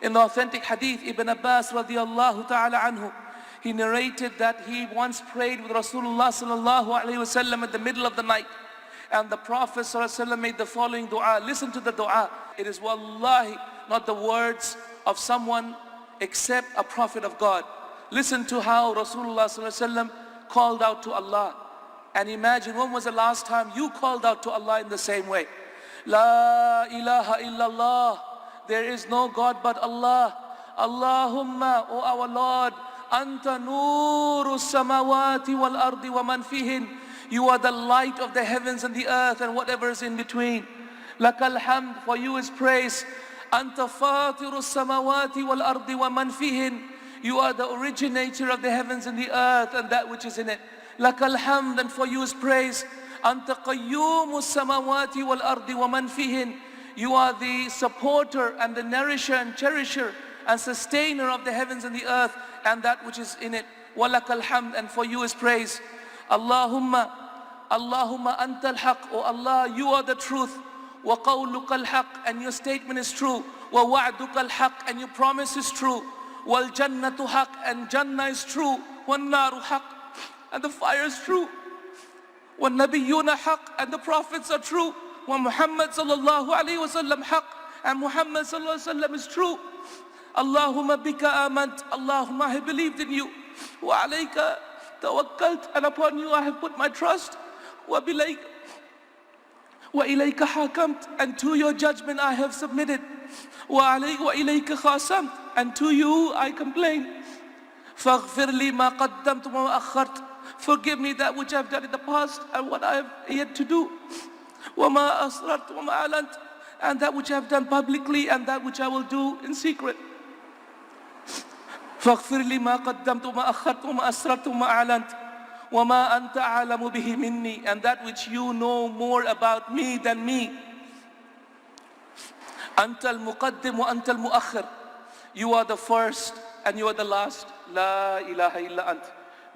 In the authentic hadith, Ibn Abbas radiallahu ta'ala anhu, he narrated that he once prayed with Rasulullah sallallahu alayhi wasallam at the middle of the night. And the Prophet sallallahu alayhi wasallam made the following dua. Listen to the dua. It is wallahi not the words of someone except a prophet of God. Listen to how Rasulullah sallallahu alayhi wasallam called out to Allah. And imagine, when was the last time you called out to Allah in the same way? La ilaha illallah. There is no God but Allah. Allahumma, O our Lord, Anta nuru samawati wal ardi wa man fihin. You are the light of the heavens and the earth and whatever is in between. Lakal hamd, for you is praise. Anta fatiru samawati wal ardi wa man fihin. You are the originator of the heavens and the earth and that which is in it. Lakal hamd, and for you is praise. Anta qayyumu samawati wal ardi wa man fihin. You are the supporter and the nourisher and cherisher and sustainer of the heavens and the earth and that which is in it. Walakal hamd, and for you is praise. Allahumma antal haq. O Allah, you are the truth. Wa qawlukal haq, and your statement is true. Wa wa'dukal haq, and your promise is true. Wal jannatu haq, and Jannah is true. Wan naru haq, and the fire is true. Wa nabiyyuna haq, and the prophets are true. Wa Muhammad sallallahu alayhi wa sallam haq, and Muhammad sallallahu alayhi wa sallam is true. Allahumma bika amant. Allahumma, I have believed in you. Wa alayka tawakkalt, and upon you I have put my trust. Wa ilayka hakamt, and to your judgment I have submitted. Wa ilayka khasamt, and to you I complain. Faghfir li ma qaddamtu wa akhart. Forgive me that which I have done in the past and what I have yet to do. Wa ma asrat wa ma alant, and that which I have done publicly and that which I will do in secret. فاغفر لي ما قدمت وما أخرت وما أسررت وما أعلنت وما أنت أعلم به مني, and that which you know more about me than me. أنت المقدم وأنت المؤخر. You are the first and you are the last. لا إله إلا أنت.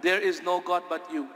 There is no God but you.